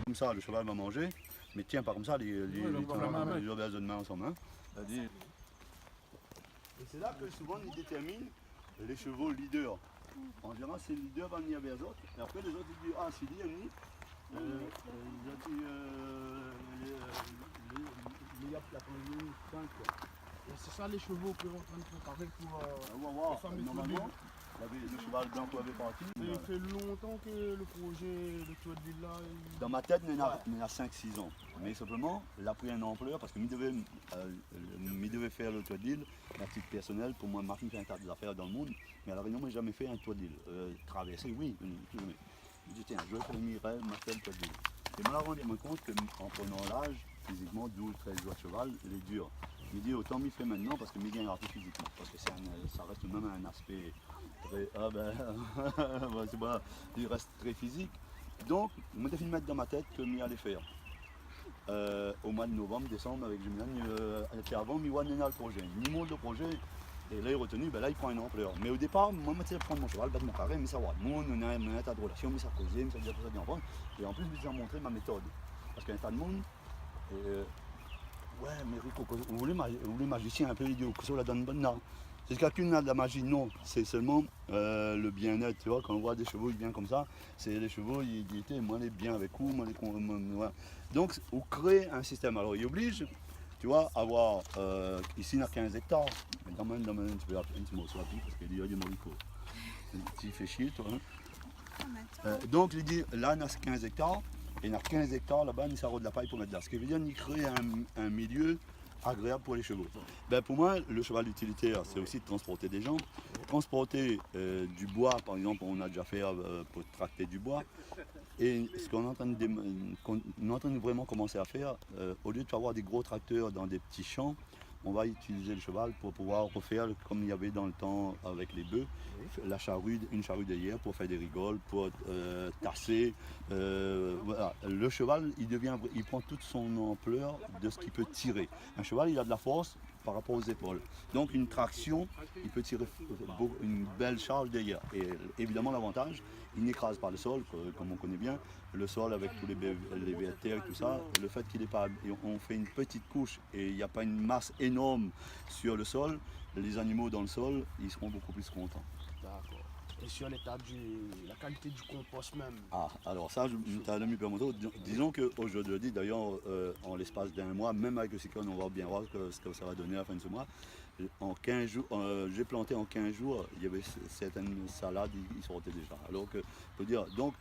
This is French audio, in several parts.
comme ça, le cheval va manger, mais tiens pas comme ça, les obèses de main ensemble. Hein. Et c'est là que souvent ils déterminent les chevaux leaders. En général, c'est le leader va venir vers les autres, et après les autres ils disent ah c'est lui, c'est ça les chevaux que l'on est en train de préparer pour les fameux normalement, le cheval blanc qu'on avait parti. Ça fait longtemps que le projet de Tour de Ville là. Dans ma tête, il y en a 5-6 ans. Mais simplement, il a pris une ampleur parce que je devais faire le Tour de Lille, ma petite personnelle. Pour moi, Martin fait un tas d'affaires dans le monde. Mais à la Réunion, je n'ai jamais fait un Tour de Lille. Traverser, oui, jamais. Je dis, tiens, je vais faire Mireille, ma fait le Tour de Lille. Et je me rendu compte qu'en prenant l'âge, physiquement, 12-13 jours de cheval, il est dur. Je dis autant m'y fait maintenant parce que m'y gagne rapide physiquement. Parce que ça reste même un aspect très. C'est pas, il reste très physique. Donc, je me suis mettre dans ma tête que m'y allait faire. Au mois de novembre, décembre, avec Julien, et avant, m'y voit le projet. Il monte le projet, et là, il est retenu, ben là, il prend une ampleur. Mais au départ, moi, je me prendre mon cheval, battre mon carré, mais ça va. Nous, on a un tas de relations, mais ça causait, mais ça dit ça bien prendre. Et en plus, je vais montrer ma méthode. Parce qu'il y a un tas de monde. Ouais, mais Rico, vous voulez magicien un peu idiot, que ça la donne bonne là. C'est qu'aucune a de la magie, non. C'est seulement le bien-être, tu vois, quand on voit des chevaux bien comme ça, c'est les chevaux, ils étaient, moi les bien avec vous, moi les voilà. Donc, on crée un système. Alors, il oblige, tu vois, à avoir, ici, on a 15 hectares. Dans le domaine, tu peux appeler un petit mot sur la pique, parce qu'il dit, il y a du Rico. Tu fais chier, toi. Hein. Donc, il dit, là, on a 15 hectares. Et il y a 15 hectares là-bas, il s'arrête de la paille pour mettre là. Ce qui veut dire qu'il crée un milieu agréable pour les chevaux. Ben pour moi, le cheval utilitaire, c'est aussi de transporter des gens. Transporter du bois, par exemple, on a déjà fait pour tracter du bois. Et ce qu'on est en train de vraiment commencer à faire, au lieu de avoir des gros tracteurs dans des petits champs, on va utiliser le cheval pour pouvoir refaire comme il y avait dans le temps avec les bœufs, la charrue, une charrue derrière pour faire des rigoles, pour tasser. Voilà. Le cheval, il prend toute son ampleur de ce qu'il peut tirer. Un cheval, il a de la force par rapport aux épaules. Donc une traction, il peut tirer une belle charge derrière. Et évidemment l'avantage, il n'écrase pas le sol, comme on connaît bien. Le sol avec tous les vertères et tout ça, le fait qu'il n'est pas, on fait une petite couche et il n'y a pas une masse énorme sur le sol, les animaux dans le sol, ils seront beaucoup plus contents. D'accord. Et sur l'état la qualité du compost même. Ah, alors ça, tu as mis moto. Disons qu'aujourd'hui, d'ailleurs, en l'espace d'un mois, même avec le cyclone, on va bien voir ce que ça va donner à la fin de ce mois. En 15 jours, j'ai planté en 15 jours, il y avait certaines salades, ils sortaient déjà. Alors que, je peux dire, donc,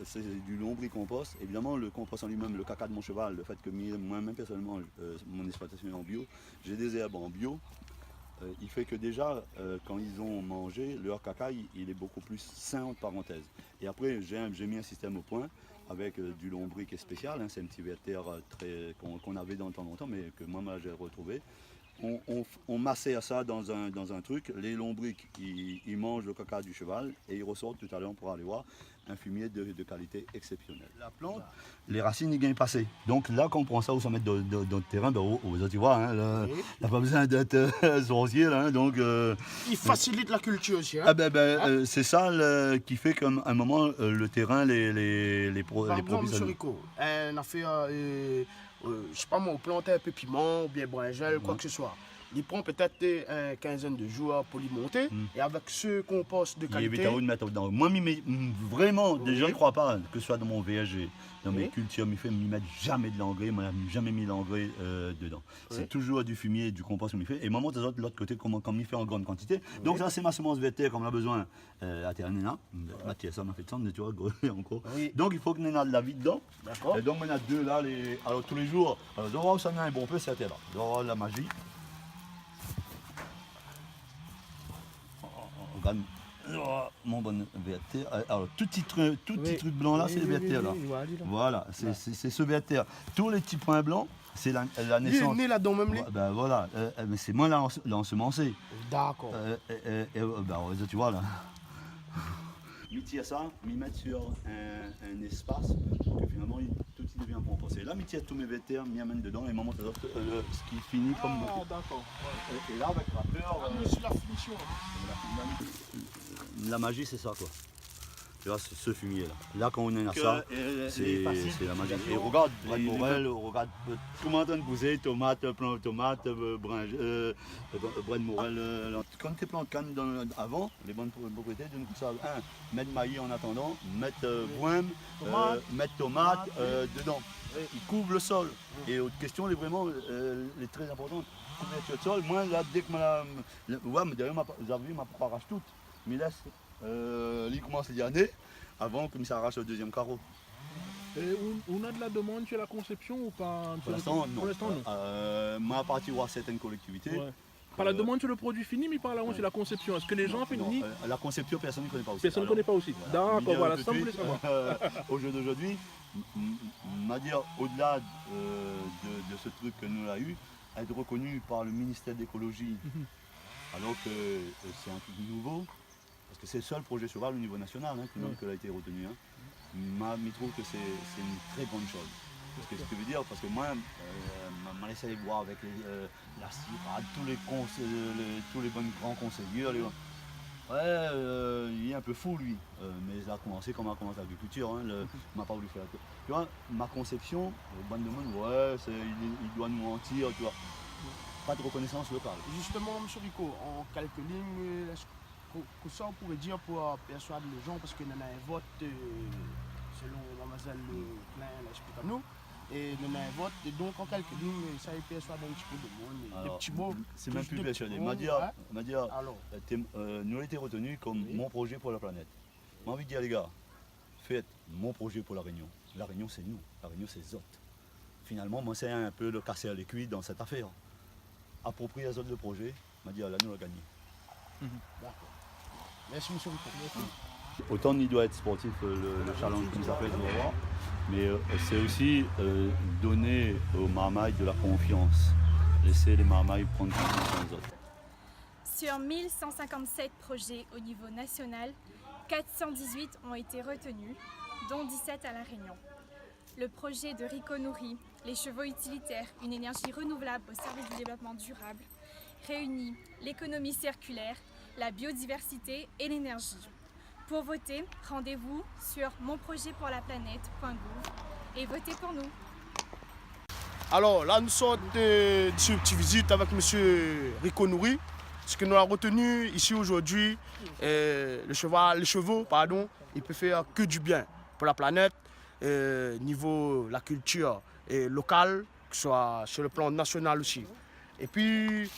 c'est du lombricompost. Évidemment, le compost en lui-même, le caca de mon cheval, le fait que moi-même personnellement, mon exploitation est en bio, j'ai des herbes en bio. Il fait que déjà, quand ils ont mangé, leur caca, il est beaucoup plus sain, entre parenthèses. Et après, j'ai mis un système au point avec du lombric spécial. Hein, c'est un petit vertère qu'on avait dans le temps longtemps, mais que moi, j'ai retrouvé. On massait ça dans un truc. Les lombrics, ils mangent le caca du cheval et ils ressortent tout à l'heure pour aller voir un fumier de qualité exceptionnelle. La plante, les racines, ils gagnent passer. Donc là, quand on prend ça au sommet de le terrain, ben, tu vois, hein, il n'y a pas besoin d'être sorcier. Là, hein, donc, il facilite la culture aussi. Hein. Ah c'est ça qui fait qu'à un moment, le terrain, les produits... Monsieur Rico, on a fait... je sais pas moi, planter un peu piment ou bien brinjel, quoi que ce soit. Il prend peut-être une quinzaine de jours pour l'y monter et avec ce compost de qualité. Il évite à vous de mettre dedans. Moi, vraiment, des gens ne croient pas que ce soit dans mon VSG, dans mes cultures, je ne mets jamais de l'engrais, moi, je n'ai jamais mis l'engrais dedans. C'est toujours du fumier et du compost qu'on fait. Et maman, de l'autre côté, comme il fait en grande quantité. Donc, ça, c'est ma semence vertéère, comme on a besoin à Terre-Néna. Mathieu, ça m'a fait de sang, tu vois, encore. Donc, il faut qu'on ait de la vie dedans. Et donc, on a deux là. Alors, tous les jours, alors, ça a un bon peu, c'était là. Donc, la magie. Regarde, mon bon vertère. Alors, tout petit truc blanc là, c'est le vertère là. Voilà, c'est ce vertère. Tous les petits points blancs, c'est la naissance. Il est né là-dedans même lui. Ben voilà, mais c'est moi l'ensemencé. D'accord. Tu vois là. Il tire ça, il met sur un espace pour que finalement tout il devient composé. Là, il tire tous mes vertères, il amène dedans et maman ce qui finit comme. Ah, d'accord. Et là, avec la peur. C'est la finition. La magie, c'est ça quoi. Tu vois, c'est ce fumier là. Là, quand on est à Que, ça, les faciles c'est la magie. Et d'utilisation, regarde, Brad les Morel, regarde tout le monde en train de pousser, tomates, plants de tomates, Brad Morel. Quand tu plantes canne avant, les bonnes propriétés, donc ça, mettre maïs en attendant, mettre bohème, mettre tomates dedans. Il couvre le sol. Et autre question, elle est vraiment elle est très importante. Couverture de sol, moi, là, dès que d'ailleurs, vous avez vu, ma papa arrache toute. Mais laisse, il commence les années avant que ça arrache le deuxième carreau. Et on a de la demande sur la conception ou pas? Pour l'instant, non. Pour l'instant, non. Moi, à partir de certaines collectivités. Ouais. Par la demande sur le produit fini, mais par la demande sur la conception. Est-ce que les gens finissent? La conception, personne ne connaît pas aussi. Personne ne connaît pas aussi. D'accord, voilà, ça tout de vous voulez suite, savoir. Au jeu d'aujourd'hui, on va dire, au-delà de ce truc que nous avons eu, être reconnu par le ministère de l'écologie, alors que c'est un truc nouveau, parce que c'est le seul projet cheval au niveau national que a été retenu. Je trouve que c'est une très bonne chose. Parce que ce que je veux dire, parce que moi, m'a laissé aller voir avec la CIRAD, tous les bons grands conseillers. Il est un peu fou lui, mais il a commencé comme on a commencé l'agriculture, il m'a pas voulu faire. Tu vois, ma conception, bonne demande, il doit nous mentir, tu vois. Pas de reconnaissance locale. Justement, M. Rico, en quelques lignes, que ça on pourrait dire pour persuader les gens, parce qu'il y en a un vote, selon Mademoiselle Klein l'explique à nous, et il y en a un vote, et donc en quelques lignes, ça y persuade un petit peu de monde. Alors, des petits mots. c'est même plus persuadé. M'a dit, nous avons été retenus comme mon projet pour la planète. J'ai envie de dire, les gars, faites mon projet pour la Réunion. La Réunion, c'est nous. La Réunion, c'est Zot. Finalement, moi, c'est un peu le casser à l'écuit dans cette affaire. Approprier à Zot le projet, m'a dit, là, nous, on a gagné. D'accord. Merci, M. Rico. Autant il doit être sportif, le challenge comme ça fait, tu vas voir. Mais c'est aussi donner aux marmailles de la confiance. Laisser les marmailles prendre confiance en les autres. Sur 1157 projets au niveau national, 418 ont été retenus, dont 17 à La Réunion. Le projet de Rico Nouri, les chevaux utilitaires, une énergie renouvelable au service du développement durable, réunit l'économie circulaire, la biodiversité et l'énergie. Pour voter, rendez-vous sur monprojetpourlaplanète.gouv et votez pour nous. Alors là, nous sommes de cette petite visite avec M. Rico Nouri. Ce que nous avons retenu ici aujourd'hui, les chevaux, ils peuvent faire que du bien pour la planète, niveau la culture locale, que ce soit sur le plan national aussi. Et puis,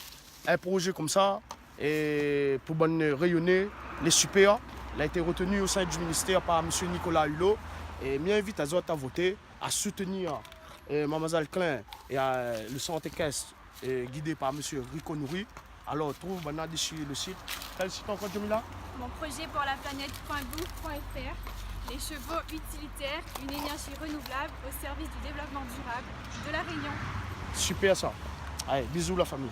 un projet comme ça, pour rayonner les super, il a été retenu au sein du ministère par M. Nicolas Hulot. Et m'invite à Zot à voter, à soutenir Mademoiselle Klein et le centre équestre guidé par M. Rico Nouri. Alors, trouve maintenant sur le site. Quel site encore, Jamila? monprojetpourlaplanète.gouv.fr. Les chevaux utilitaires, une énergie renouvelable au service du développement durable de La Réunion. Super ça. Allez, bisous la famille.